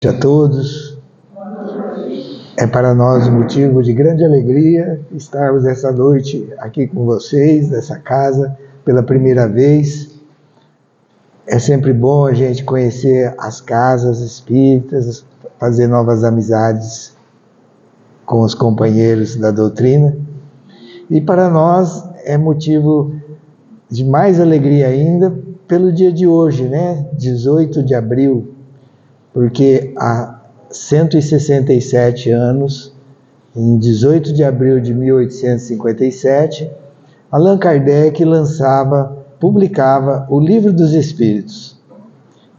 A todos, é para nós um motivo de grande alegria estarmos essa noite aqui com vocês, nessa casa, pela primeira vez. É sempre bom a gente conhecer as casas espíritas, fazer novas amizades com os companheiros da doutrina. E para nós é motivo de mais alegria ainda pelo dia de hoje, 18 de abril, porque há 167 anos, em 18 de abril de 1857, Allan Kardec publicava o Livro dos Espíritos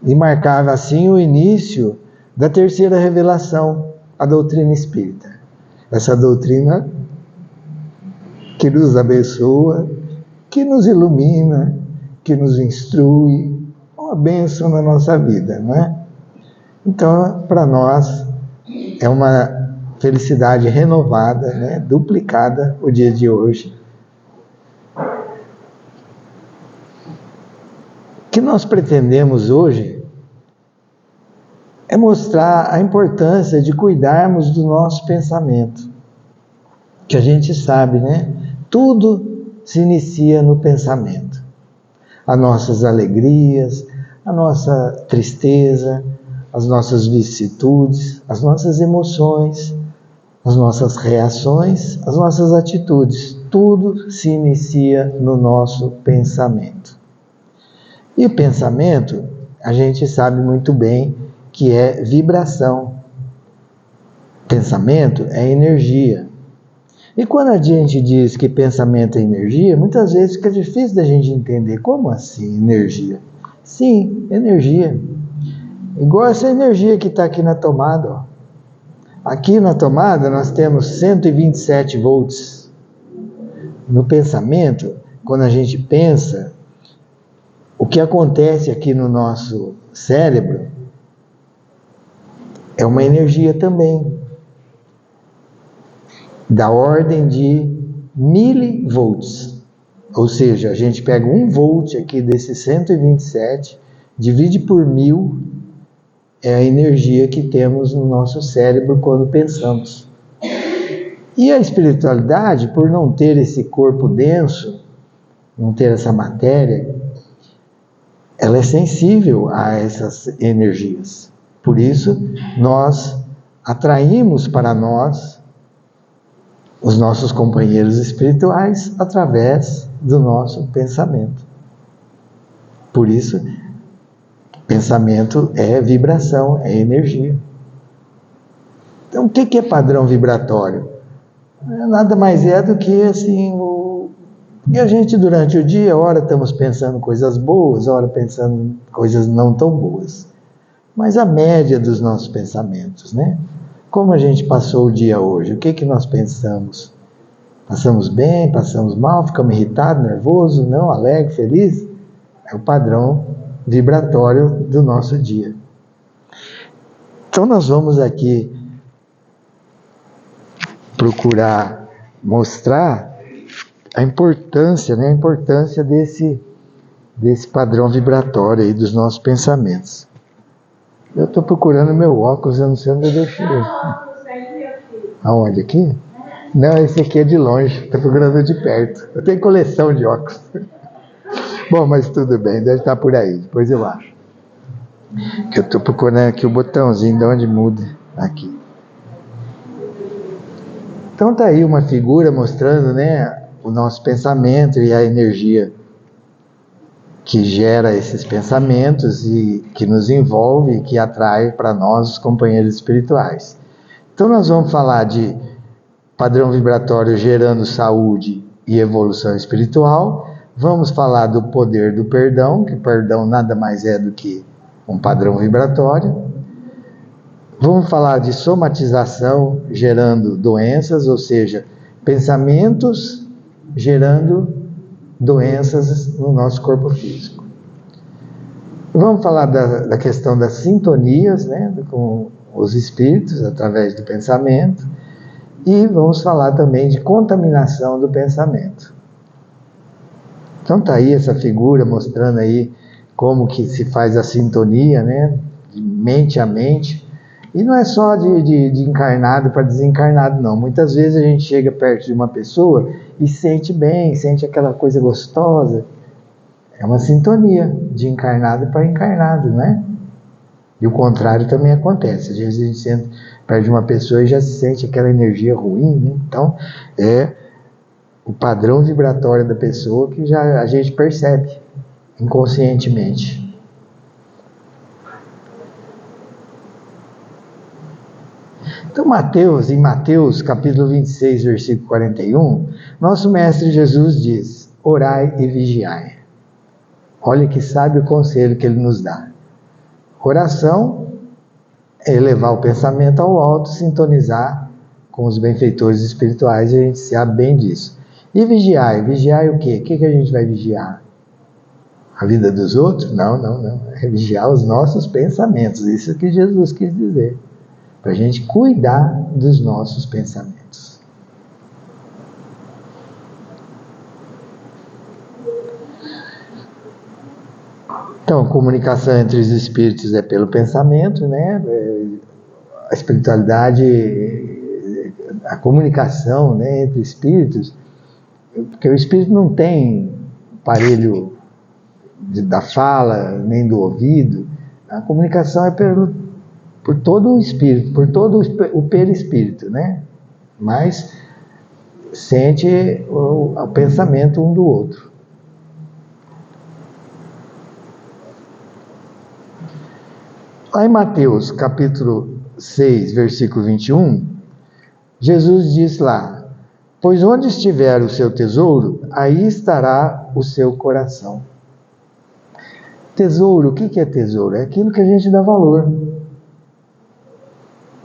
e marcava assim o início da terceira revelação, a doutrina espírita. Essa doutrina que nos abençoa, que nos ilumina, que nos instrui, uma bênção na nossa vida, não é? Então, para nós, é uma felicidade renovada, duplicada o dia de hoje. O que nós pretendemos hoje é mostrar a importância de cuidarmos do nosso pensamento. Que a gente sabe, tudo se inicia no pensamento. As nossas alegrias, a nossa tristeza, as nossas vicissitudes, as nossas emoções, as nossas reações, as nossas atitudes, tudo se inicia no nosso pensamento. E o pensamento, a gente sabe muito bem que é vibração. Pensamento é energia. E quando a gente diz que pensamento é energia, muitas vezes fica difícil da gente entender. Como assim energia? Sim, energia. Igual essa energia que está aqui na tomada. Ó. Aqui na tomada nós temos 127 volts. No pensamento, quando a gente pensa, o que acontece aqui no nosso cérebro é uma energia também, da ordem de milivolts. Ou seja, a gente pega 1 volt aqui desses 127, divide por 1000, é a energia que temos no nosso cérebro quando pensamos. E a espiritualidade, por não ter esse corpo denso, não ter essa matéria, ela é sensível a essas energias. Por isso, nós atraímos para nós os nossos companheiros espirituais através do nosso pensamento. Por isso, pensamento é vibração, é energia. Então, o que é padrão vibratório? Nada mais é do que assim, e a gente durante o dia, ora estamos pensando coisas boas, ora pensando coisas não tão boas. Mas a média dos nossos pensamentos, Como a gente passou o dia hoje? O que nós pensamos? Passamos bem, passamos mal, ficamos irritados, nervosos, não, alegre, feliz? É o padrão vibratório do nosso dia. Então nós vamos aqui procurar mostrar a importância desse padrão vibratório aí dos nossos pensamentos. Eu estou procurando meu óculos, eu não sei onde eu deixei. Aonde? Aqui? Não, esse aqui é de longe, estou procurando de perto. Eu tenho coleção de óculos. Bom, mas tudo bem, deve estar por aí, depois eu acho. Eu estou procurando aqui o botãozinho de onde muda aqui. Então tá aí uma figura mostrando, o nosso pensamento e a energia que gera esses pensamentos e que nos envolve e que atrai para nós os companheiros espirituais. Então nós vamos falar de padrão vibratório gerando saúde e evolução espiritual. Vamos falar do poder do perdão, que o perdão nada mais é do que um padrão vibratório. Vamos falar de somatização gerando doenças, ou seja, pensamentos gerando doenças no nosso corpo físico. Vamos falar da questão das sintonias, com os espíritos através do pensamento. E vamos falar também de contaminação do pensamento. Então tá aí essa figura mostrando aí como que se faz a sintonia, de mente a mente, E não é só de encarnado para desencarnado, não. Muitas vezes a gente chega perto de uma pessoa e sente bem, sente aquela coisa gostosa. É uma sintonia de encarnado para encarnado, né? E o contrário também acontece. Às vezes a gente senta perto de uma pessoa e já se sente aquela energia ruim, né? Então, é o padrão vibratório da pessoa que já a gente percebe inconscientemente. Então, em Mateus capítulo 26, versículo 41, nosso Mestre Jesus diz: orai e vigiai. Olha que sábio conselho que ele nos dá. Oração é elevar o pensamento ao alto, sintonizar com os benfeitores espirituais, e a gente sabe bem disso. E vigiai o quê? O que a gente vai vigiar? A vida dos outros? Não. É vigiar os nossos pensamentos. Isso que Jesus quis dizer. Para a gente cuidar dos nossos pensamentos. Então, a comunicação entre os espíritos é pelo pensamento, né? A espiritualidade, a comunicação, né, entre espíritos, porque o espírito não tem aparelho da fala, nem do ouvido. A comunicação é por todo o espírito, por todo o perispírito, né? Mas sente o pensamento um do outro. Lá em Mateus, capítulo 6, versículo 21, Jesus diz lá: pois onde estiver o seu tesouro, aí estará o seu coração. Tesouro, o que é tesouro? É aquilo que a gente dá valor.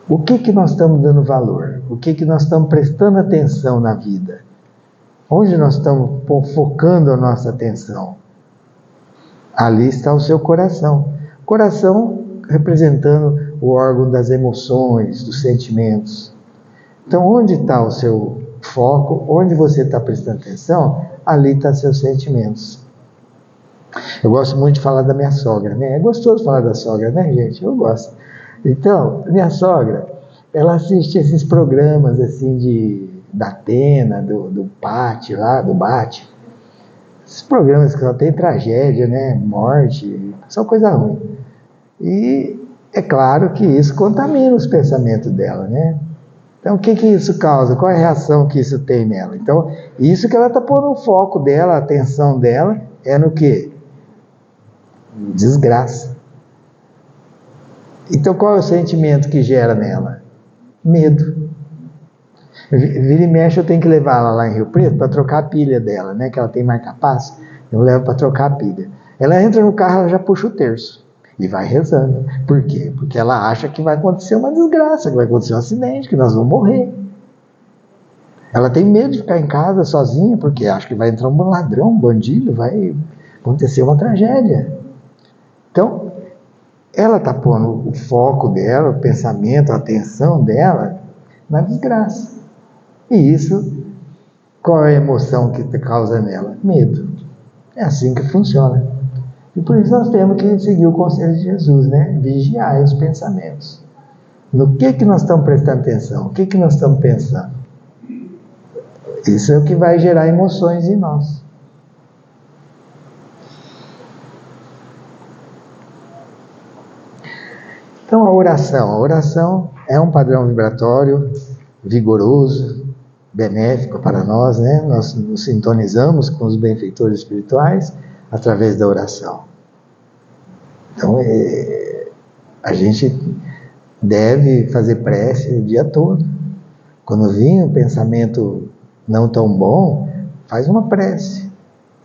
O que nós estamos dando valor? O que nós estamos prestando atenção na vida? Onde nós estamos focando a nossa atenção? Ali está o seu coração. Coração representando o órgão das emoções, dos sentimentos. Então, onde está o seu foco? Onde você está prestando atenção? Ali estão seus sentimentos. Eu gosto muito de falar da minha sogra, né? É gostoso falar da sogra, né, gente? Eu gosto. Então, minha sogra, ela assiste esses programas assim da Atena, do Pati lá, do Bate. Esses programas que só tem tragédia, né? Morte, só coisa ruim. E é claro que isso contamina os pensamentos dela, né? Então, o que isso causa? Qual é a reação que isso tem nela? Então, isso que ela está pondo o foco dela, a atenção dela, é no quê? Desgraça. Então, qual é o sentimento que gera nela? Medo. Vira e mexe, eu tenho que levar ela lá em Rio Preto para trocar a pilha dela, né? Que ela tem marca-passo. Eu levo para trocar a pilha. Ela entra no carro, ela já puxa o terço. E vai rezando. Por quê? Porque ela acha que vai acontecer uma desgraça, que vai acontecer um acidente, que nós vamos morrer. Ela tem medo de ficar em casa sozinha, porque acha que vai entrar um ladrão, um bandido, vai acontecer uma tragédia. Então, ela está pondo o foco dela, o pensamento, a atenção dela na desgraça. E isso, qual é a emoção que causa nela? Medo. É assim que funciona. E por isso nós temos que seguir o conselho de Jesus, né? Vigiar os pensamentos. No que nós estamos prestando atenção? O que nós estamos pensando? Isso é o que vai gerar emoções em nós. Então a oração é um padrão vibratório vigoroso, benéfico para nós, né? Nós nos sintonizamos com os benfeitores espirituais através da oração. Então, a gente deve fazer prece o dia todo. Quando vir um pensamento não tão bom, faz uma prece.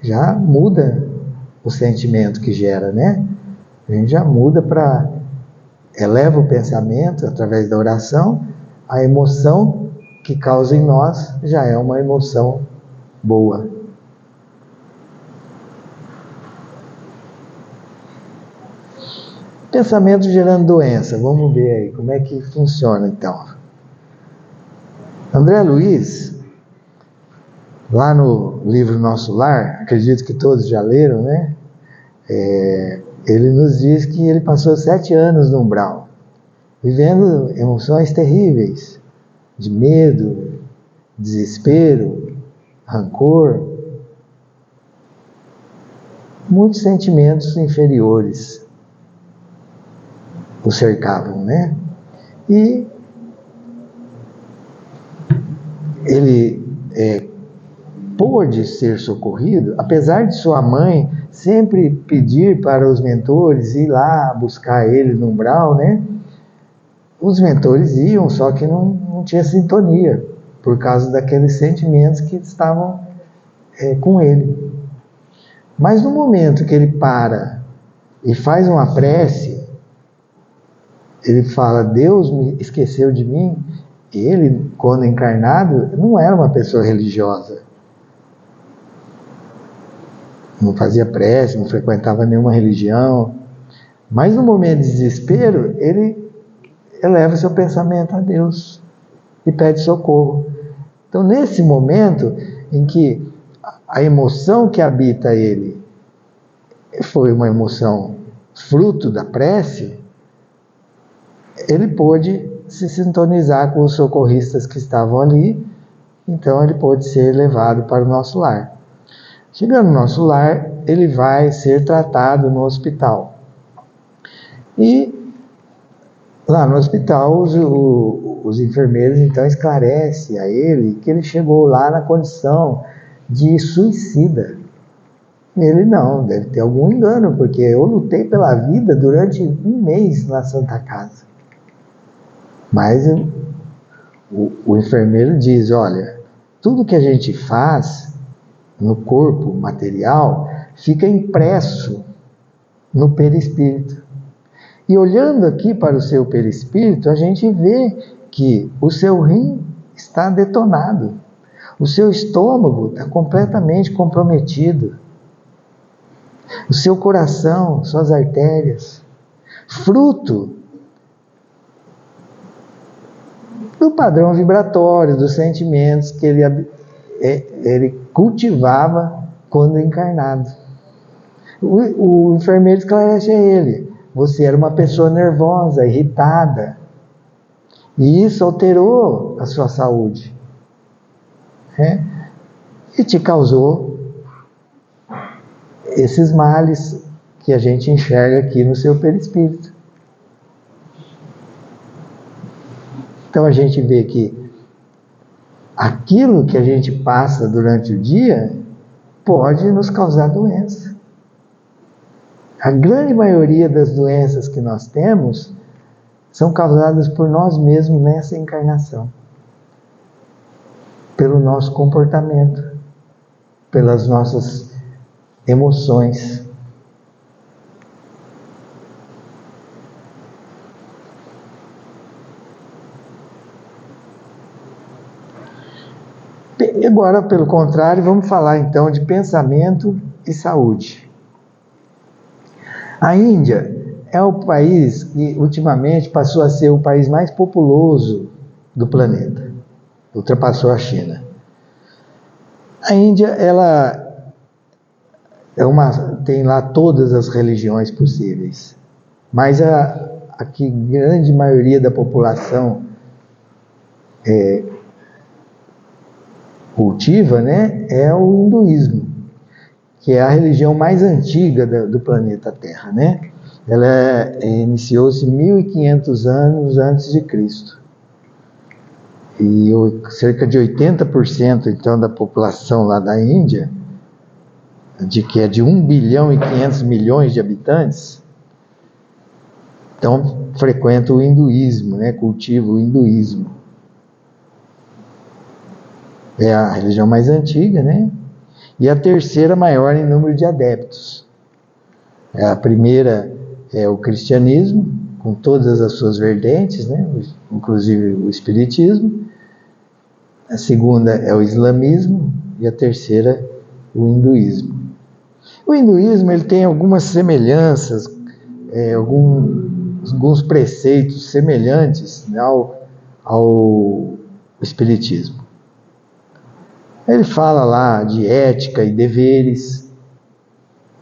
Já muda o sentimento que gera, né? A gente já muda eleva o pensamento através da oração, a emoção que causa em nós já é uma emoção boa. Pensamento gerando doença. Vamos ver aí como é que funciona então. André Luiz, lá no livro Nosso Lar, acredito que todos já leram, né? Ele nos diz que ele passou 7 anos no umbral. vivendo emoções terríveis, de medo, desespero, rancor, muitos sentimentos inferiores o cercavam, né? E ele pôde ser socorrido, apesar de sua mãe sempre pedir para os mentores ir lá buscar ele no umbral, né? Os mentores iam, só que não tinha sintonia, por causa daqueles sentimentos que estavam com ele. Mas no momento que ele para e faz uma prece, ele fala, Deus me esqueceu de mim. Ele, quando encarnado, não era uma pessoa religiosa. Não fazia prece, não frequentava nenhuma religião. Mas no momento de desespero, ele eleva seu pensamento a Deus e pede socorro. Então, nesse momento em que a emoção que habita ele foi uma emoção fruto da prece, ele pôde se sintonizar com os socorristas que estavam ali, então ele pôde ser levado para o nosso lar. Chegando no nosso lar, ele vai ser tratado no hospital. E lá no hospital, os enfermeiros então esclarecem a ele que ele chegou lá na condição de suicida. Ele não, deve ter algum engano, porque eu lutei pela vida durante 1 mês na Santa Casa. Mas o enfermeiro diz, olha, tudo que a gente faz no corpo material fica impresso no perispírito. E olhando aqui para o seu perispírito, a gente vê que o seu rim está detonado, o seu estômago está completamente comprometido, o seu coração, suas artérias, fruto do padrão vibratório, dos sentimentos que ele cultivava quando encarnado. O enfermeiro esclarece a ele, você era uma pessoa nervosa, irritada, e isso alterou a sua saúde, e te causou esses males que a gente enxerga aqui no seu perispírito. Então a gente vê que aquilo que a gente passa durante o dia pode nos causar doença. A grande maioria das doenças que nós temos são causadas por nós mesmos nessa encarnação. Pelo nosso comportamento, pelas nossas emoções. E agora, pelo contrário, vamos falar então de pensamento e saúde. A Índia é o país que ultimamente passou a ser o país mais populoso do planeta. Ultrapassou a China. A Índia, ela tem lá todas as religiões possíveis. Mas a que grande maioria da população cultiva, né, é o hinduísmo, que é a religião mais antiga do planeta Terra, né? Ela iniciou-se 1500 anos antes de Cristo. E cerca de 80% então da população lá da Índia, que é de 1 bilhão e 500 milhões de habitantes, então frequenta o hinduísmo, né? Cultiva o hinduísmo. É a religião mais antiga, né? E a terceira maior em número de adeptos. A primeira é o cristianismo, com todas as suas vertentes, né? Inclusive o espiritismo. A segunda é o islamismo e a terceira o hinduísmo. O hinduísmo ele tem algumas semelhanças, alguns preceitos semelhantes, né, ao espiritismo. Ele fala lá de ética e deveres.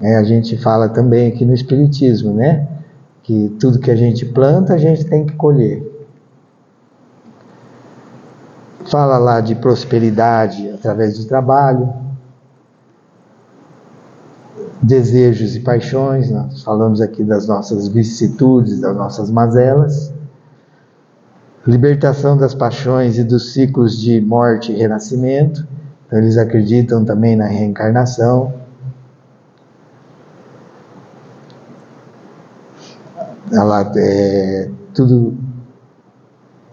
A gente fala também aqui no espiritismo, né? que tudo que a gente planta, a gente tem que colher. Fala lá de prosperidade através do trabalho, desejos e paixões, nós falamos aqui das nossas vicissitudes, das nossas mazelas, libertação das paixões e dos ciclos de morte e renascimento, então eles acreditam também na reencarnação.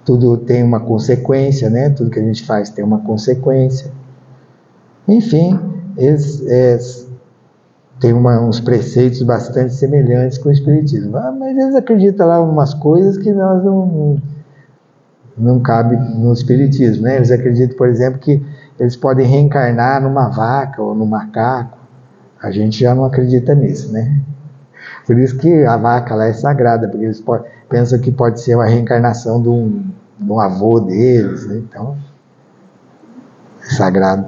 Tudo tem uma consequência, né? Tudo que a gente faz tem uma consequência. Enfim, eles têm uns preceitos bastante semelhantes com o Espiritismo. Mas eles acreditam lá em umas coisas que nós não cabe no Espiritismo, né? Eles acreditam, por exemplo, que eles podem reencarnar numa vaca ou no macaco. A gente já não acredita nisso, né? Por isso que a vaca lá é sagrada, porque eles pensam que pode ser uma reencarnação de um avô deles, né? Então, é sagrado.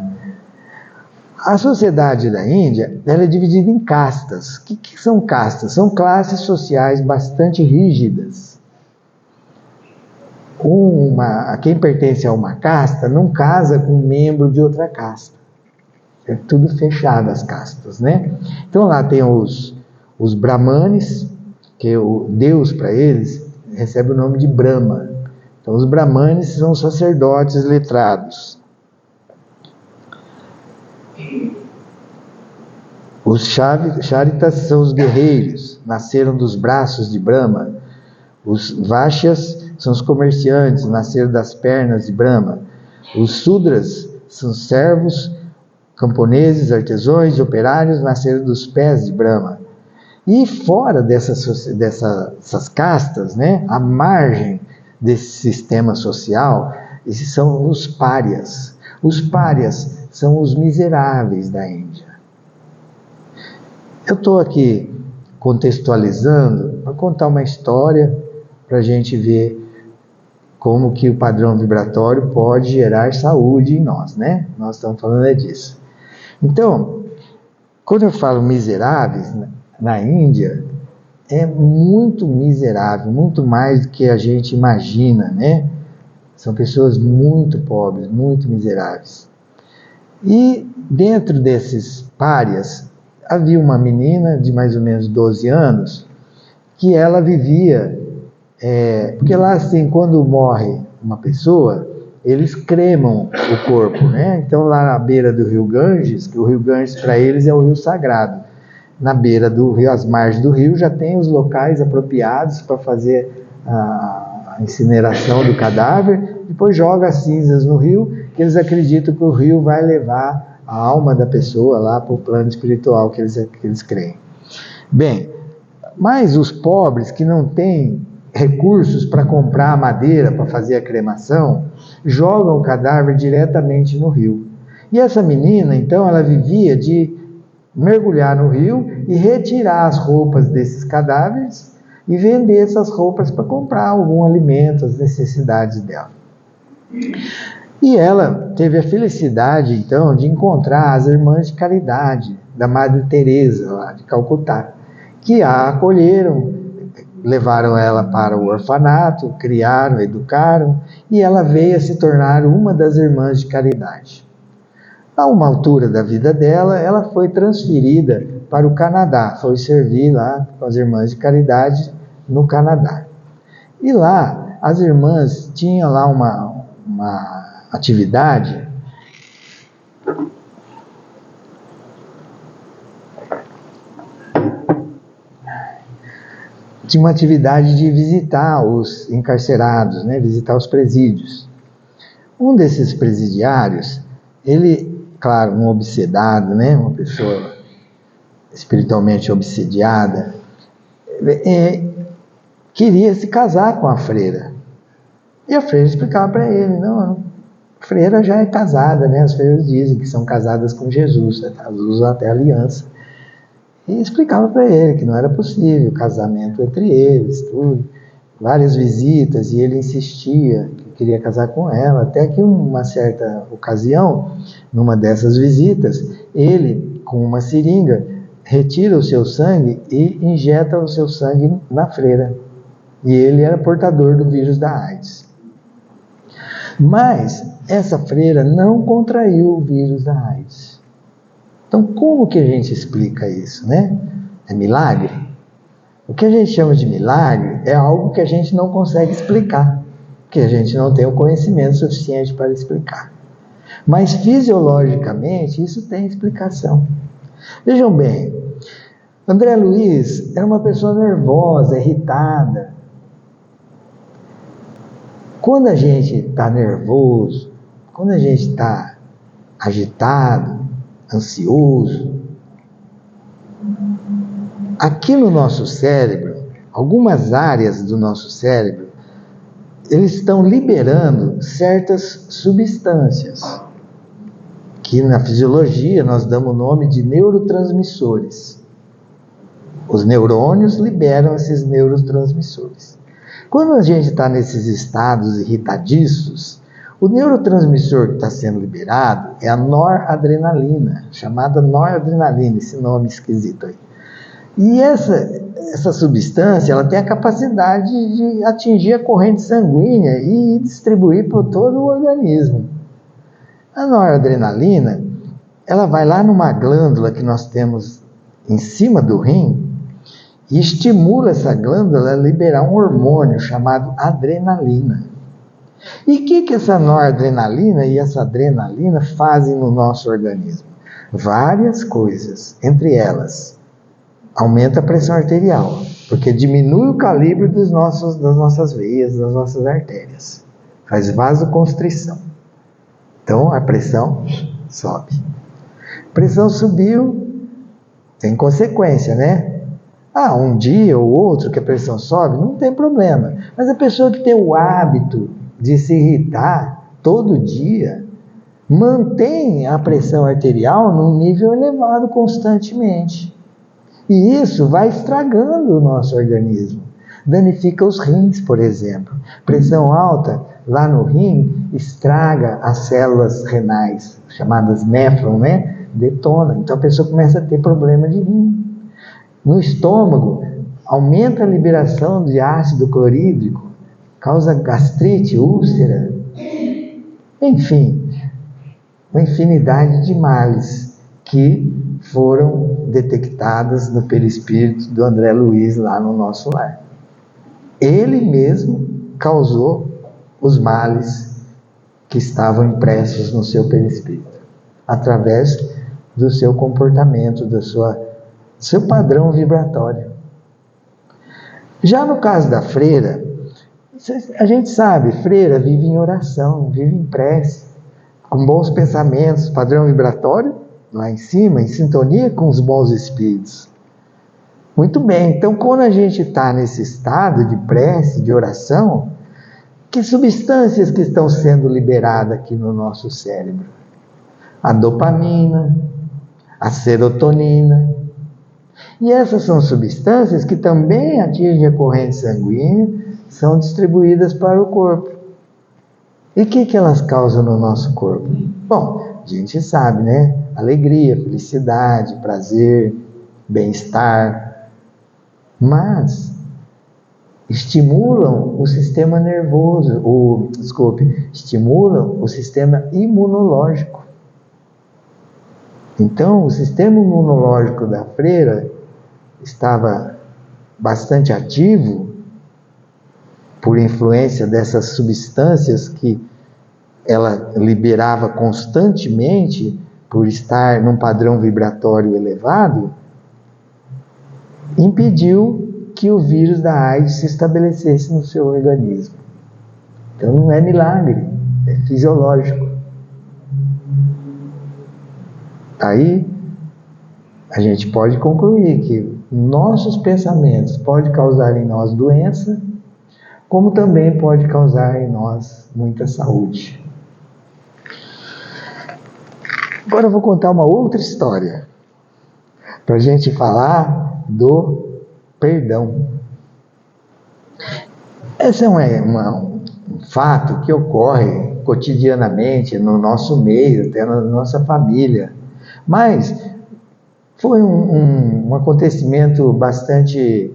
A sociedade da Índia, ela é dividida em castas. O que são castas? São classes sociais bastante rígidas. Quem pertence a uma casta não casa com um membro de outra casta. É tudo fechado as castas, né? Então lá tem os brahmanes, que o Deus para eles recebe o nome de Brahma. Então os brahmanes são sacerdotes letrados. Os charitas são os guerreiros, nasceram dos braços de Brahma. Os vaixyas são os comerciantes, nasceram das pernas de Brahma. Os sudras são servos, camponeses, artesãos e operários, nasceram dos pés de Brahma. E fora dessas castas, né, à margem desse sistema social, esses são os párias. Os párias são os miseráveis da Índia. Eu estou aqui contextualizando para contar uma história para a gente ver como que o padrão vibratório pode gerar saúde em nós, né? Nós estamos falando disso. Então, quando eu falo miseráveis, na Índia, é muito miserável, muito mais do que a gente imagina, né? São pessoas muito pobres, muito miseráveis. E dentro desses párias, havia uma menina de mais ou menos 12 anos, que ela vivia, porque lá assim, quando morre uma pessoa, eles cremam o corpo, né? Então lá na beira do rio Ganges, que o rio Ganges para eles é o rio sagrado, na beira do rio, às margens do rio, já tem os locais apropriados para fazer a incineração do cadáver, depois joga as cinzas no rio, que eles acreditam que o rio vai levar a alma da pessoa lá para o plano espiritual que eles creem. Bem, mas os pobres que não têm recursos para comprar a madeira para fazer a cremação, jogam o cadáver diretamente no rio. E essa menina, então, ela vivia de mergulhar no rio e retirar as roupas desses cadáveres e vender essas roupas para comprar algum alimento, as necessidades dela. E ela teve a felicidade, então, de encontrar as irmãs de caridade da Madre Teresa, lá de Calcutá, que a acolheram, levaram ela para o orfanato, criaram, educaram, e ela veio a se tornar uma das irmãs de caridade. A uma altura da vida dela, ela foi transferida para o Canadá, foi servir lá com as irmãs de caridade no Canadá. E lá, as irmãs tinham lá uma atividade de visitar os encarcerados, né? Visitar os presídios. Um desses presidiários, ele, claro, um obsedado, né? Uma pessoa espiritualmente obsediada, queria se casar com a freira. E a freira explicava para ele, não, a freira já é casada, né? As freiras dizem que são casadas com Jesus, elas usam até aliança. E explicava para ele que não era possível casamento entre eles, tudo. Várias visitas, e ele insistia que queria casar com ela, até que uma certa ocasião, numa dessas visitas, ele, com uma seringa, retira o seu sangue e injeta o seu sangue na freira. E ele era portador do vírus da AIDS. Mas essa freira não contraiu o vírus da AIDS. Então, como que a gente explica isso, né? É milagre? O que a gente chama de milagre é algo que a gente não consegue explicar, que a gente não tem o conhecimento suficiente para explicar. Mas fisiologicamente isso tem explicação. Vejam bem, André Luiz era uma pessoa nervosa, irritada. Quando a gente está nervoso, quando a gente está agitado, ansioso, aqui no nosso cérebro, algumas áreas do nosso cérebro, eles estão liberando certas substâncias, que na fisiologia nós damos o nome de neurotransmissores. Os neurônios liberam esses neurotransmissores. Quando a gente está nesses estados irritadiços, o neurotransmissor que está sendo liberado é a noradrenalina, chamada noradrenalina, esse nome esquisito aí. E essa substância, ela tem a capacidade de atingir a corrente sanguínea e distribuir por todo o organismo. A noradrenalina, ela vai lá numa glândula que nós temos em cima do rim e estimula essa glândula a liberar um hormônio chamado adrenalina. E o que essa noradrenalina e essa adrenalina fazem no nosso organismo? Várias coisas, entre elas, aumenta a pressão arterial, porque diminui o calibre das nossas veias, das nossas artérias. Faz vasoconstrição. Então a pressão sobe. Pressão subiu, tem consequência, né? Um dia ou outro que a pressão sobe, não tem problema. Mas a pessoa que tem o hábito de se irritar todo dia, mantém a pressão arterial num nível elevado constantemente. E isso vai estragando o nosso organismo. Danifica os rins, por exemplo. Pressão alta lá no rim estraga as células renais, chamadas néfron, né? Detona. Então a pessoa começa a ter problema de rim. No estômago, aumenta a liberação de ácido clorídrico, causa gastrite, úlcera. Enfim, uma infinidade de males que foram detectadas no perispírito do André Luiz lá no nosso lar. Ele mesmo causou os males que estavam impressos no seu perispírito, através do seu comportamento, do seu padrão vibratório. Já no caso da freira, a gente sabe, freira vive em oração, vive em prece, com bons pensamentos, padrão vibratório lá em cima, em sintonia com os bons espíritos. Muito bem, então quando a gente está nesse estado de prece, de oração, que substâncias que estão sendo liberadas aqui no nosso cérebro? A dopamina, a serotonina. E essas são substâncias que também atingem a corrente sanguínea, são distribuídas para o corpo. E o que elas causam no nosso corpo? Bom, a gente sabe, né? Alegria, felicidade, prazer, bem-estar. Mas estimulam o sistema nervoso, estimulam o sistema imunológico. Então, o sistema imunológico da freira estava bastante ativo por influência dessas substâncias que ela liberava constantemente por estar num padrão vibratório elevado, impediu que o vírus da AIDS se estabelecesse no seu organismo. Então não é milagre, é fisiológico. Aí a gente pode concluir que nossos pensamentos podem causar em nós doença, como também pode causar em nós muita saúde. Agora eu vou contar uma outra história, para a gente falar do perdão. Esse é um fato que ocorre cotidianamente no nosso meio, até na nossa família. Mas Foi um acontecimento bastante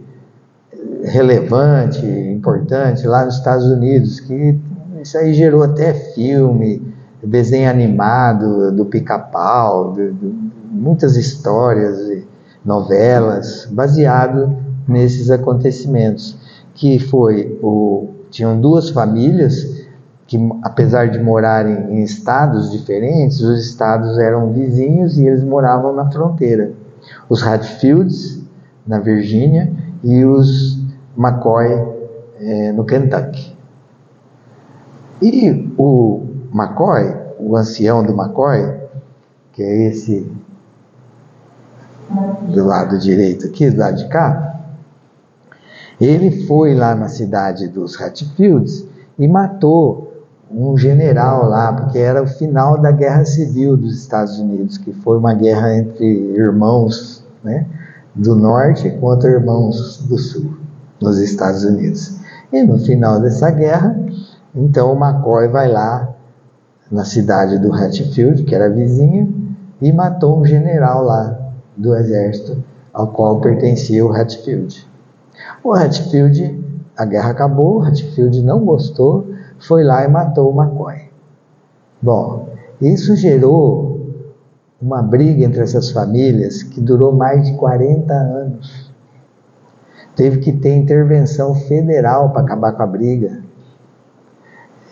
relevante, importante lá nos Estados Unidos, que isso aí gerou até filme, desenho animado do Pica-Pau, muitas histórias, novelas, baseado nesses acontecimentos, que tinham duas famílias que, apesar de morarem em estados diferentes, os estados eram vizinhos e eles moravam na fronteira. Os Hatfields, na Virgínia, e os McCoy, no Kentucky. E o McCoy, o ancião do McCoy, que é esse do lado direito aqui, do lado de cá, ele foi lá na cidade dos Hatfields e matou um general lá, porque era o final da Guerra Civil dos Estados Unidos, que foi uma guerra entre irmãos, né, do norte contra irmãos do sul, nos Estados Unidos. E no final dessa guerra, então o McCoy vai lá na cidade do Hatfield, que era vizinha, e matou um general lá do exército, ao qual pertencia o Hatfield. O Hatfield, a guerra acabou, o Hatfield não gostou, foi lá e matou o McCoy. Bom, isso gerou uma briga entre essas famílias que durou mais de 40 anos. Teve que ter intervenção federal para acabar com a briga.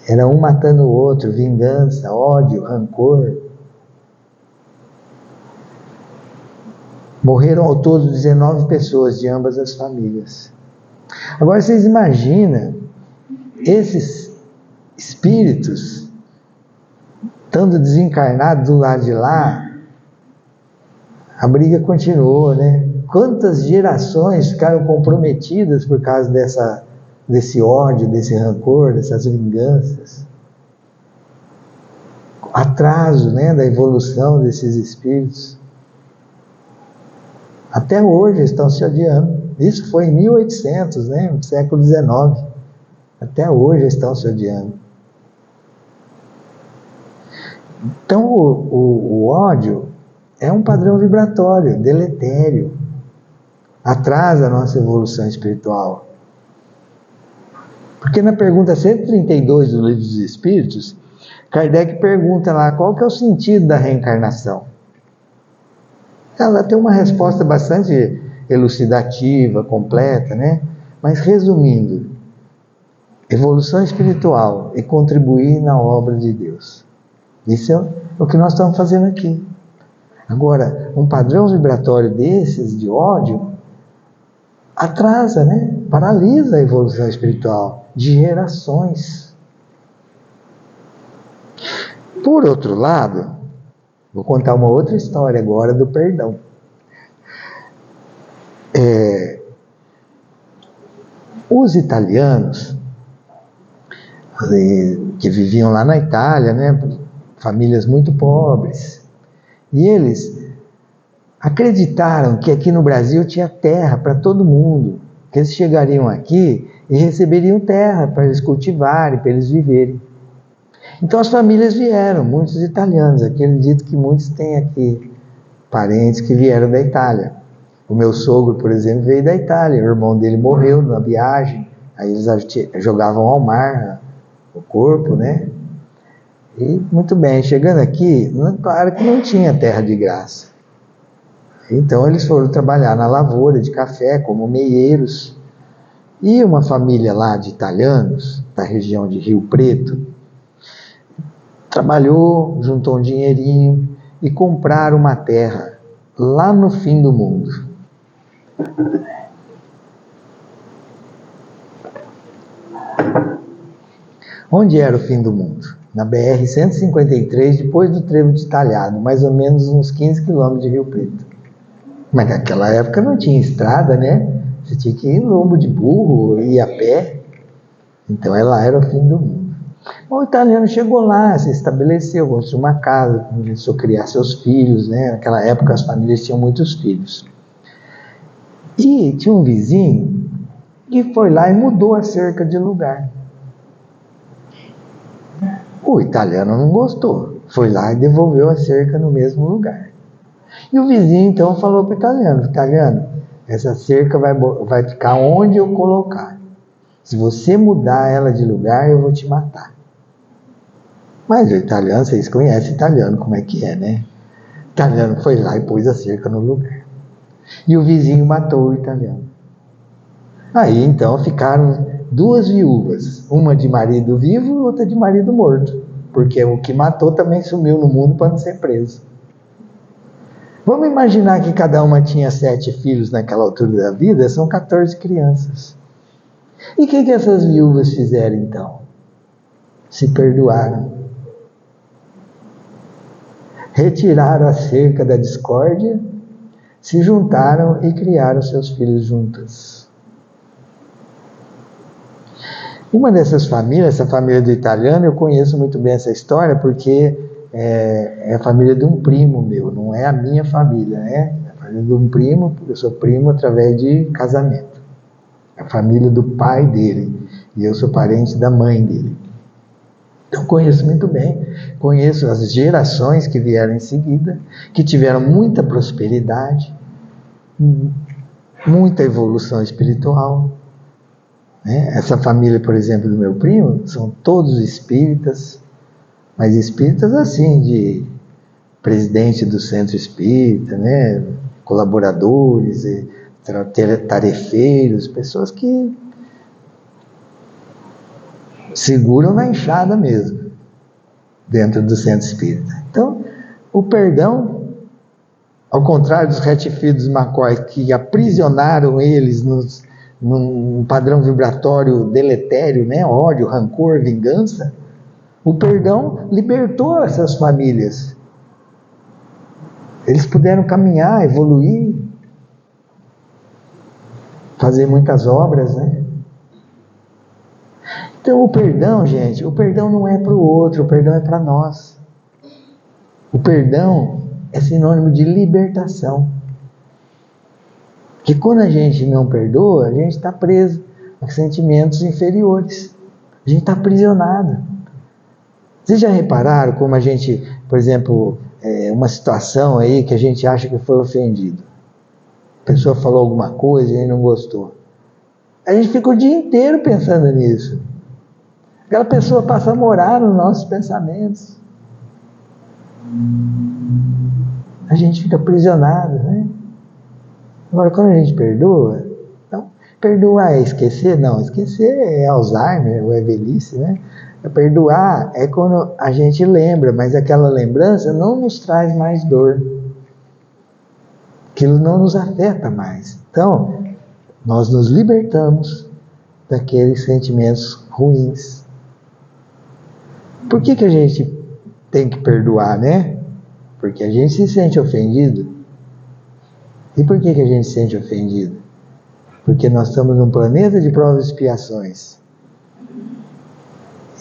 Era um matando o outro, vingança, ódio, rancor. Morreram ao todo 19 pessoas de ambas as famílias. Agora vocês imaginam esses espíritos estando desencarnados do lado de lá, a briga continuou, né? Quantas gerações ficaram comprometidas por causa desse ódio, desse rancor, dessas vinganças? Atraso, né, da evolução desses espíritos. Até hoje estão se odiando. Isso foi em 1800, né, no século XIX. Até hoje estão se odiando. Então, o ódio é um padrão vibratório, deletério. Atrasa a nossa evolução espiritual. Porque na pergunta 132 do Livro dos Espíritos, Kardec pergunta lá qual que é o sentido da reencarnação. Ela tem uma resposta bastante elucidativa, completa, né? Mas resumindo, evolução espiritual e contribuir na obra de Deus. Isso é o que nós estamos fazendo aqui. Agora, um padrão vibratório desses, de ódio, atrasa, né? Paralisa a evolução espiritual de gerações. Por outro lado, vou contar uma outra história agora do perdão. Os italianos, que viviam lá na Itália, né? Famílias muito pobres, e eles acreditaram que aqui no Brasil tinha terra para todo mundo, que eles chegariam aqui e receberiam terra para eles cultivarem, para eles viverem. Então as famílias vieram, muitos italianos. Acredito que muitos têm aqui parentes que vieram da Itália. O meu sogro, por exemplo, veio da Itália. O irmão dele morreu na viagem. Aí eles jogavam ao mar o corpo, né? E muito bem, chegando aqui, claro que não tinha terra de graça. Então eles foram trabalhar na lavoura de café como meeiros. E uma família lá de italianos, da região de Rio Preto, trabalhou, juntou um dinheirinho e compraram uma terra lá no fim do mundo. Onde era o fim do mundo? Na BR-153, depois do Trevo de Talhado, mais ou menos uns 15 quilômetros de Rio Preto. Mas naquela época não tinha estrada, né? Você tinha que ir em lombo de burro, ir a pé. Então lá era o fim do mundo. O italiano chegou lá, se estabeleceu, construiu uma casa, começou a criar seus filhos, né? Naquela época as famílias tinham muitos filhos. E tinha um vizinho que foi lá e mudou a cerca de lugar. O italiano não gostou, foi lá e devolveu a cerca no mesmo lugar. E o vizinho então falou para o italiano: italiano, essa cerca vai ficar onde eu colocar. Se você mudar ela de lugar, eu vou te matar. Mas o italiano, vocês conhecem italiano, como é que é, né? O italiano foi lá e pôs a cerca no lugar. E o vizinho matou o italiano. Aí então ficaram 2 viúvas, uma de marido vivo e outra de marido morto, porque o que matou também sumiu no mundo para não ser preso. Vamos imaginar que cada uma tinha 7 filhos naquela altura da vida, são 14 crianças. E o que essas viúvas fizeram então? Se perdoaram. Retiraram a cerca da discórdia, se juntaram e criaram seus filhos juntas. Uma dessas famílias, essa família do italiano, eu conheço muito bem essa história porque é a família de um primo meu, não é a minha família, né? É a família de um primo, eu sou primo através de casamento. É a família do pai dele e eu sou parente da mãe dele. Então conheço muito bem, conheço as gerações que vieram em seguida, que tiveram muita prosperidade, muita evolução espiritual. Essa família, por exemplo, do meu primo, são todos espíritas, mas espíritas assim, de presidente do centro espírita, né? Colaboradores, tarefeiros, pessoas que seguram na enxada mesmo, dentro do centro espírita. Então, o perdão, ao contrário dos retifídeos macóis que aprisionaram eles num padrão vibratório deletério, né? Ódio, rancor, vingança, o perdão libertou essas famílias. Eles puderam caminhar, evoluir, fazer muitas obras, né? Então o perdão, gente, o perdão não é para o outro, o perdão é para nós. O perdão é sinônimo de libertação. Porque quando a gente não perdoa, a gente está preso a sentimentos inferiores. A gente está aprisionado. Vocês já repararam como a gente, por exemplo, uma situação aí que a gente acha que foi ofendido. A pessoa falou alguma coisa e a gente não gostou. A gente fica o dia inteiro pensando nisso. Aquela pessoa passa a morar nos nossos pensamentos. A gente fica aprisionado, né? Agora, quando a gente perdoa, então, perdoar é esquecer? Não, esquecer é Alzheimer ou é velhice, né? Perdoar é quando a gente lembra, mas aquela lembrança não nos traz mais dor. Aquilo não nos afeta mais. Então, nós nos libertamos daqueles sentimentos ruins. Por que a gente tem que perdoar, né? Porque a gente se sente ofendido. E por que a gente se sente ofendido? Porque nós estamos num planeta de provas e expiações.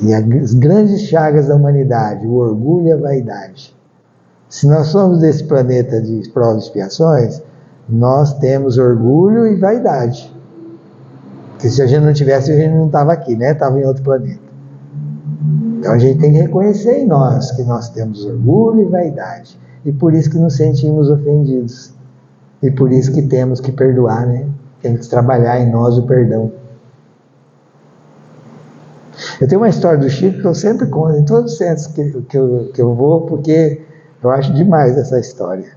E as grandes chagas da humanidade, o orgulho e a vaidade. Se nós somos desse planeta de provas e expiações, nós temos orgulho e vaidade. Porque se a gente não tivesse, a gente não estava aqui, né? Estava em outro planeta. Então a gente tem que reconhecer em nós que nós temos orgulho e vaidade. E por isso que nos sentimos ofendidos. E por isso que temos que perdoar, né? Temos que trabalhar em nós o perdão. Eu tenho uma história do Chico que eu sempre conto em todos os centros que eu vou, porque eu acho demais essa história.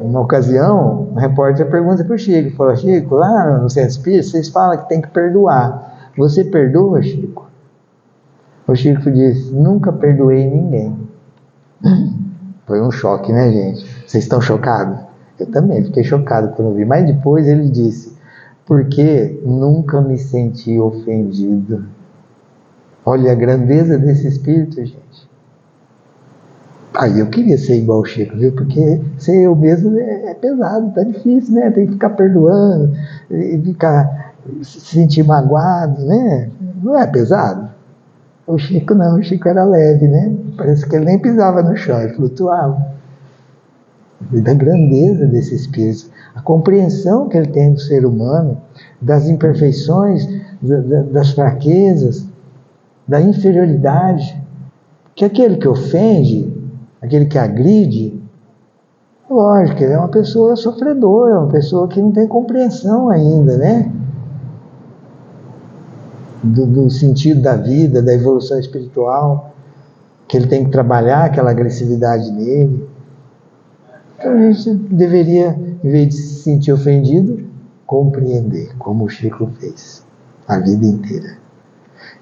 Uma ocasião, um repórter pergunta para o Chico, fala: Chico, lá no centro espírita, vocês falam que tem que perdoar. Você perdoa, Chico? O Chico disse: nunca perdoei ninguém. Foi um choque, né, gente? Vocês estão chocados? Eu também fiquei chocado quando vi. Mas depois ele disse: porque nunca me senti ofendido. Olha a grandeza desse espírito, gente. Aí eu queria ser igual o Chico, viu? Porque ser eu mesmo é pesado, tá difícil, né? Tem que ficar perdoando, e ficar se sentir magoado, né? Não é pesado? O Chico não, o Chico era leve, né? Parece que ele nem pisava no chão, ele flutuava. E da grandeza desse espírito, a compreensão que ele tem do ser humano, das imperfeições, das fraquezas, da inferioridade, que aquele que ofende, aquele que agride, Lógico, ele é uma pessoa sofredora, uma pessoa que não tem compreensão ainda, né? Do sentido da vida, da evolução espiritual, que ele tem que trabalhar aquela agressividade nele. Então a gente deveria, em vez de se sentir ofendido, compreender, como o Chico fez a vida inteira.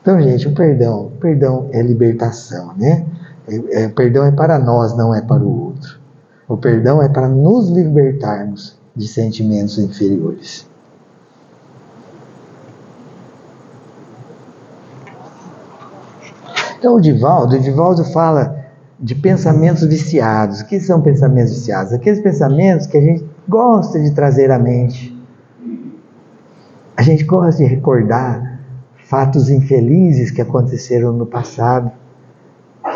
Então, gente, o perdão é libertação, né? Perdão é para nós, não é para o outro. O perdão é para nos libertarmos de sentimentos inferiores. Então, o Divaldo fala de pensamentos viciados. O que são pensamentos viciados? Aqueles pensamentos que a gente gosta de trazer à mente. A gente gosta de recordar fatos infelizes que aconteceram no passado.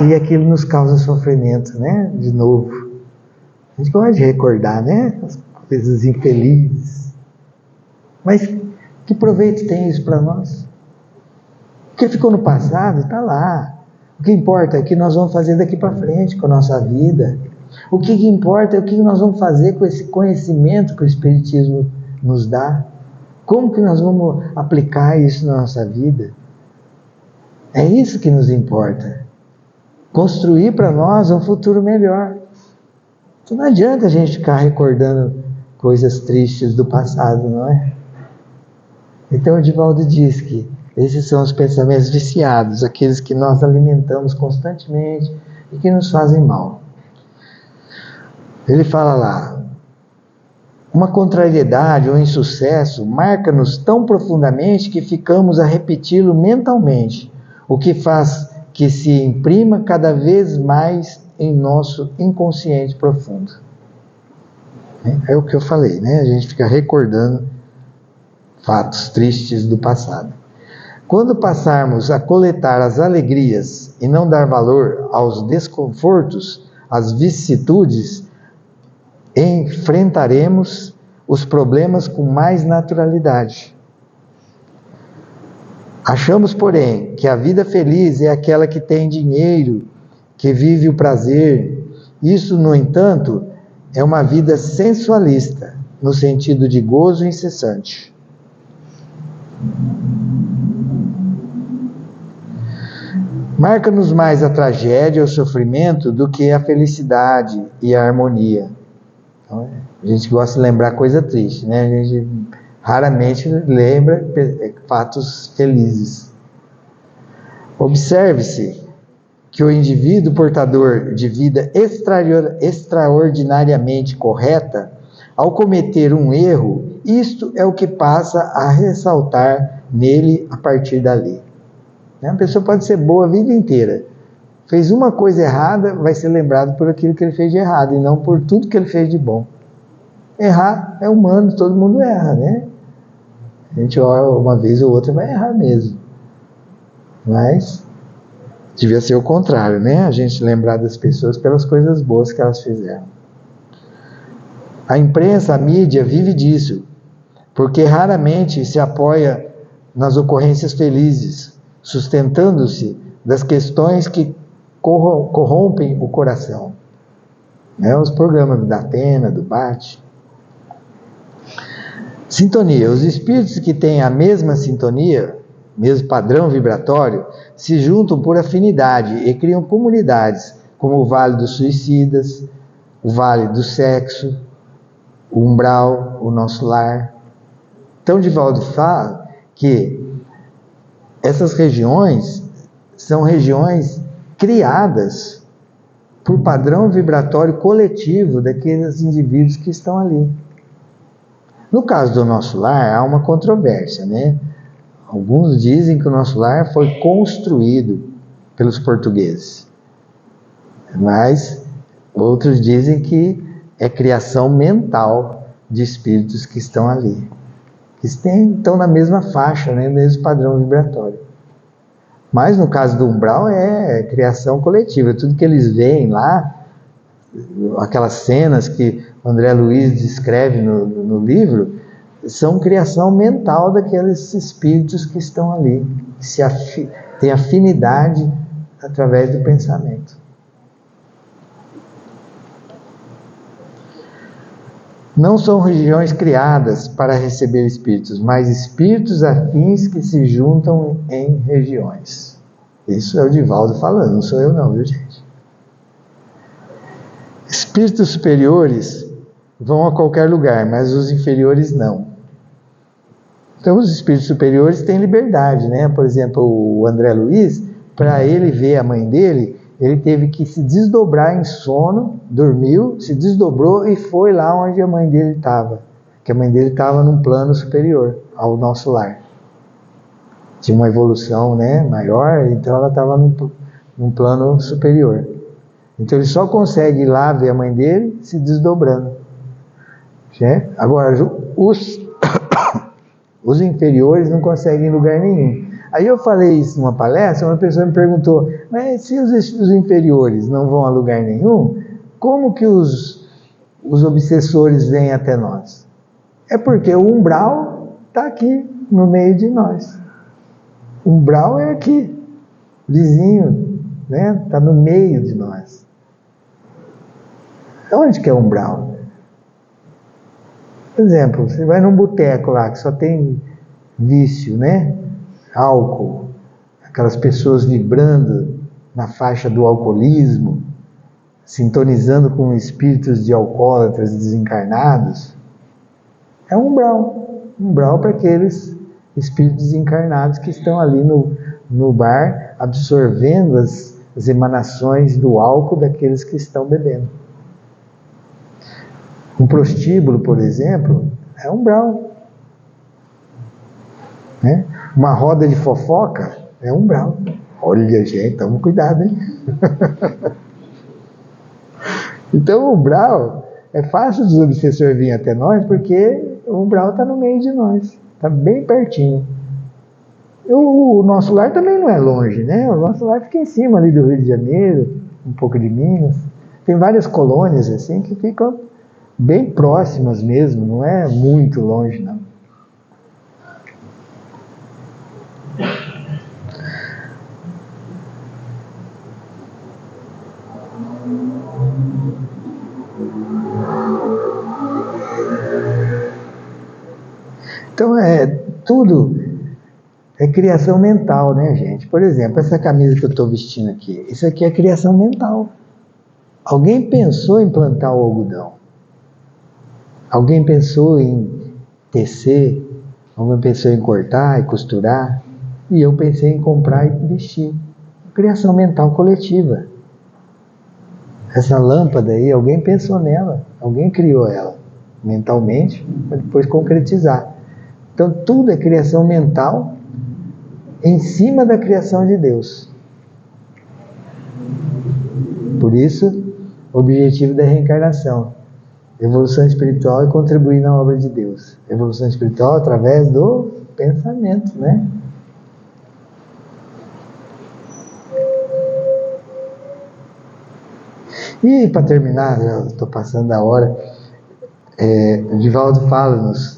E aquilo nos causa sofrimento, né? De novo. A gente gosta de recordar, né? As coisas infelizes. Mas que proveito tem isso para nós? O que ficou no passado está lá. O que importa é o que nós vamos fazer daqui para frente com a nossa vida. O que importa é o que nós vamos fazer com esse conhecimento que o Espiritismo nos dá. Como que nós vamos aplicar isso na nossa vida? É isso que nos importa. Construir para nós um futuro melhor. Então não adianta a gente ficar recordando coisas tristes do passado, não é? Então o Divaldo diz que esses são os pensamentos viciados, aqueles que nós alimentamos constantemente e que nos fazem mal. Ele fala lá, uma contrariedade ou insucesso marca-nos tão profundamente que ficamos a repeti-lo mentalmente, o que faz que se imprima cada vez mais em nosso inconsciente profundo. É o que eu falei, né? A gente fica recordando fatos tristes do passado. Quando passarmos a coletar as alegrias e não dar valor aos desconfortos, às vicissitudes, enfrentaremos os problemas com mais naturalidade. Achamos, porém, que a vida feliz é aquela que tem dinheiro, que vive o prazer. Isso, no entanto, é uma vida sensualista, no sentido de gozo incessante. Marca-nos mais a tragédia ou o sofrimento do que a felicidade e a harmonia. Então, a gente gosta de lembrar coisa triste, né? A gente raramente lembra fatos felizes. Observe-se que o indivíduo portador de vida extraordinariamente correta, ao cometer um erro, isto é o que passa a ressaltar nele a partir dali. A pessoa pode ser boa a vida inteira. Fez uma coisa errada, vai ser lembrado por aquilo que ele fez de errado, e não por tudo que ele fez de bom. Errar é humano, todo mundo erra, né? A gente uma vez ou outra vai errar mesmo. Mas devia ser o contrário, né? A gente lembrar das pessoas pelas coisas boas que elas fizeram. A imprensa, a mídia vive disso, porque raramente se apoia nas ocorrências felizes, sustentando-se das questões que corrompem o coração. Os programas da Atena, do Bate. Sintonia. Os espíritos que têm a mesma sintonia, mesmo padrão vibratório, se juntam por afinidade e criam comunidades, como o Vale dos Suicidas, o Vale do Sexo, o Umbral, o Nosso Lar. Então, Divaldo fala que essas regiões são regiões criadas por padrão vibratório coletivo daqueles indivíduos que estão ali. No caso do Nosso Lar, há uma controvérsia, né? Alguns dizem que o Nosso Lar foi construído pelos portugueses, mas outros dizem que é criação mental de espíritos que estão ali, que estão na mesma faixa, né? Mesmo padrão vibratório. Mas no caso do Umbral é criação coletiva, tudo que eles veem lá, aquelas cenas que André Luiz descreve no livro, são criação mental daqueles espíritos que estão ali, que têm afinidade através do pensamento. Não são regiões criadas para receber espíritos, mas espíritos afins que se juntam em regiões. Isso é o Divaldo falando, não sou eu não, viu, gente? Espíritos superiores vão a qualquer lugar, mas os inferiores não. Então os espíritos superiores têm liberdade, né? Por exemplo, o André Luiz, para ele ver a mãe dele, ele teve que se desdobrar em sono, dormiu, se desdobrou e foi lá onde a mãe dele estava. Que a mãe dele estava num plano superior ao nosso lar. Tinha uma evolução, né, maior, então ela estava num plano superior. Então ele só consegue ir lá ver a mãe dele se desdobrando. Né? Agora, os inferiores não conseguem em lugar nenhum. Aí eu falei isso numa palestra, uma pessoa me perguntou, mas se os inferiores não vão a lugar nenhum, como que os obsessores vêm até nós? É porque o umbral está aqui, no meio de nós. O umbral é aqui, vizinho, né? Está no meio de nós. Onde que é o umbral? Por exemplo, você vai num boteco lá, que só tem vício, né? Álcool, aquelas pessoas vibrando na faixa do alcoolismo, sintonizando com espíritos de alcoólatras desencarnados, é um umbral para aqueles espíritos desencarnados que estão ali no bar, absorvendo as emanações do álcool daqueles que estão bebendo. Um prostíbulo, por exemplo, é umbral. Né? Uma roda de fofoca é umbral. Olha, gente, toma cuidado, hein? Então, o umbral é fácil dos obsessores virem até nós, porque o umbral está no meio de nós, está bem pertinho. O nosso lar também não é longe, né? O nosso lar fica em cima ali do Rio de Janeiro, um pouco de Minas. Tem várias colônias assim que ficam bem próximas mesmo, não é muito longe, não. Então, tudo é criação mental, né, gente? Por exemplo, essa camisa que eu estou vestindo aqui, isso aqui é criação mental. Alguém pensou em plantar o algodão. Alguém pensou em tecer. Alguém pensou em cortar e costurar. E eu pensei em comprar e vestir. Criação mental coletiva. Essa lâmpada aí, alguém pensou nela. Alguém criou ela mentalmente para depois concretizar. Então, tudo é criação mental em cima da criação de Deus. Por isso, o objetivo da reencarnação. Evolução espiritual é contribuir na obra de Deus. Evolução espiritual através do pensamento, né? E, para terminar, eu estou passando a hora, o Divaldo fala-nos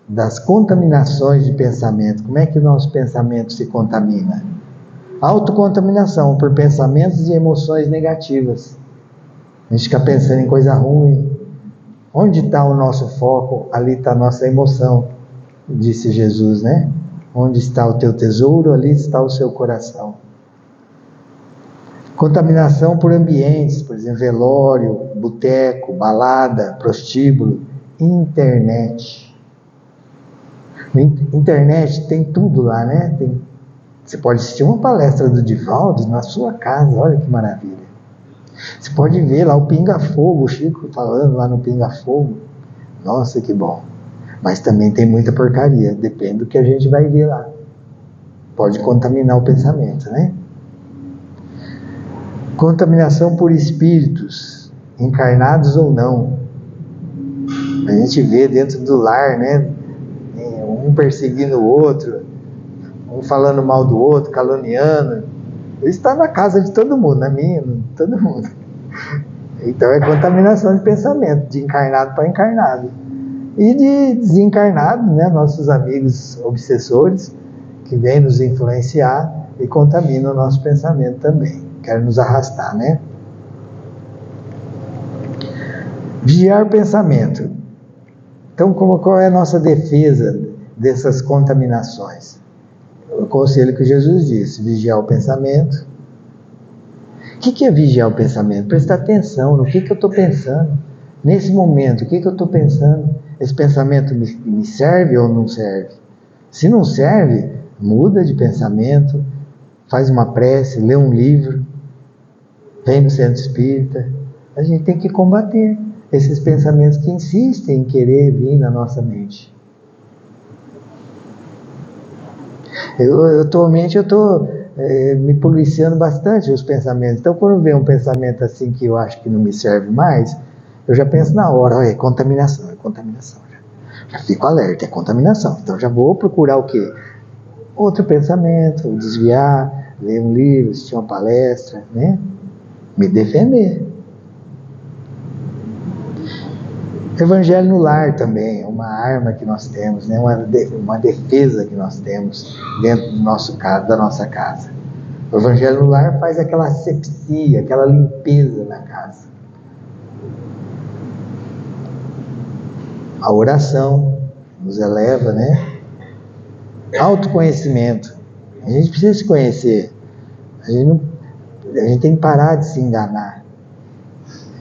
das contaminações de pensamento. Como é que o nosso pensamento se contamina? Autocontaminação por pensamentos e emoções negativas. A gente fica pensando em coisa ruim. Onde está o nosso foco? Ali está a nossa emoção, disse Jesus, né? Onde está o teu tesouro, ali está o seu coração. Contaminação por ambientes, por exemplo, velório, boteco, balada, prostíbulo, internet. Internet tem tudo lá, né? Você pode assistir uma palestra do Divaldo na sua casa, olha que maravilha. Você pode ver lá o Pinga Fogo, o Chico falando lá no Pinga Fogo. Nossa, que bom. Mas também tem muita porcaria, depende do que a gente vai ver lá. Pode contaminar o pensamento, né? Contaminação por espíritos, encarnados ou não. A gente vê dentro do lar, né? Um perseguindo o outro, um falando mal do outro, caluniando. Isso está na casa de todo mundo, na minha, de todo mundo. Então é contaminação de pensamento, de encarnado para encarnado. E de desencarnado, né? Nossos amigos obsessores, que vêm nos influenciar e contaminam o nosso pensamento também. Querem nos arrastar, né? Vigiar o pensamento. Então, qual é a nossa defesa dessas contaminações? O conselho que Jesus disse: vigiar o pensamento. O que é vigiar o pensamento? Prestar atenção no que eu estou pensando. Nesse momento, o que eu estou pensando? Esse pensamento me serve ou não serve? Se não serve, muda de pensamento, faz uma prece, lê um livro, vem no centro espírita. A gente tem que combater esses pensamentos que insistem em querer vir na nossa mente. Atualmente eu estou me policiando bastante os pensamentos. Então, quando vem um pensamento assim que eu acho que não me serve mais, eu já penso na hora: é contaminação, é contaminação. Já fico alerta, é contaminação. Então, já vou procurar o quê? Outro pensamento, desviar, ler um livro, assistir uma palestra, né? Me defender. Evangelho no lar também é uma arma que nós temos, né? Uma defesa que nós temos dentro do da nossa casa. O Evangelho no lar faz aquela asepsia, aquela limpeza na casa. A oração nos eleva, né? Autoconhecimento. A gente precisa se conhecer. A gente tem que parar de se enganar.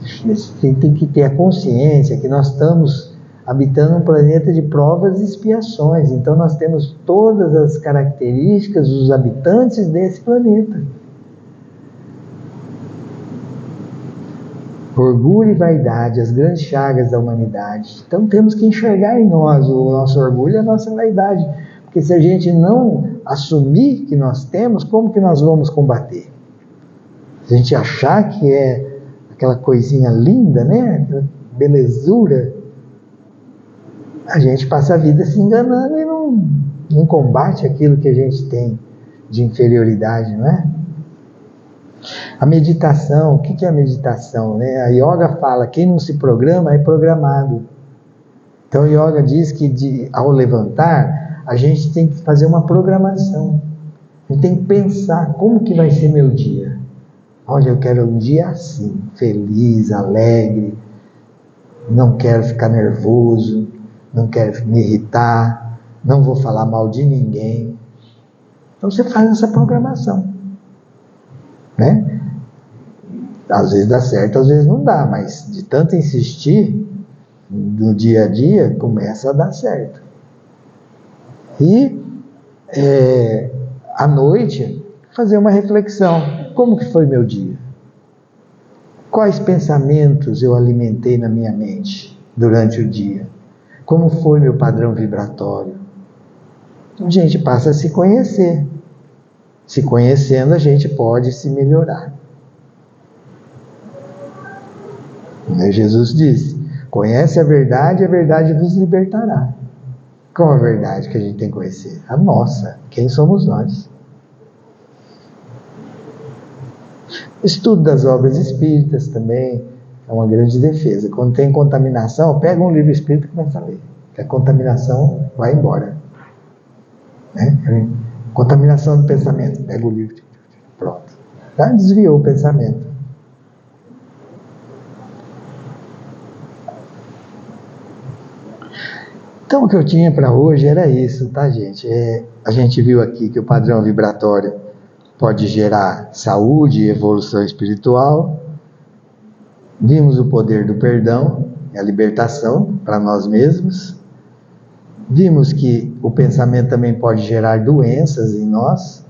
A gente tem que ter a consciência que nós estamos habitando um planeta de provas e expiações. Então nós temos todas as características dos habitantes desse planeta. Orgulho e vaidade, as grandes chagas da humanidade. Então temos que enxergar em nós o nosso orgulho e a nossa vaidade. Porque se a gente não assumir que nós temos, como que nós vamos combater? Se a gente achar que é aquela coisinha linda, né? Aquela belezura, a gente passa a vida se enganando e não combate aquilo que a gente tem de inferioridade, não é? A meditação, o que é a meditação, né? A yoga fala: quem não se programa é programado. Então a yoga diz que ao levantar, a gente tem que fazer uma programação. A gente tem que pensar: como que vai ser meu dia? Olha, eu quero um dia assim, feliz, alegre, não quero ficar nervoso, não quero me irritar, não vou falar mal de ninguém. Então você faz essa programação, né? Às vezes dá certo, às vezes não dá, mas de tanto insistir no dia a dia, começa a dar certo. E à noite, fazer uma reflexão. Como que foi meu dia? Quais pensamentos eu alimentei na minha mente durante o dia? Como foi meu padrão vibratório? A gente passa a se conhecer. Se conhecendo, a gente pode se melhorar. Jesus disse: conhece a verdade vos libertará. Qual a verdade que a gente tem que conhecer? A nossa. Quem somos nós? Estudo das obras espíritas também é uma grande defesa. Quando tem contaminação, pega um livro espírita e começa a ler. Que a contaminação vai embora. Né? Contaminação do pensamento. Pega o livro, pronto. Já desviou o pensamento. Então o que eu tinha para hoje era isso, tá, gente? A gente viu aqui que o padrão vibratório pode gerar saúde e evolução espiritual. Vimos o poder do perdão e a libertação para nós mesmos. Vimos que o pensamento também pode gerar doenças em nós.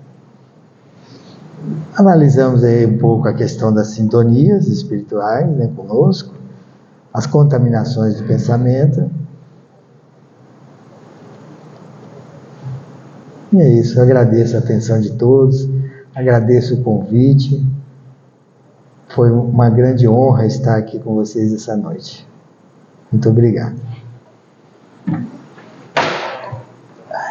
Analisamos aí um pouco a questão das sintonias espirituais, né, conosco, as contaminações do pensamento. E é isso, eu agradeço a atenção de todos, agradeço o convite. Foi uma grande honra estar aqui com vocês essa noite. Muito obrigado.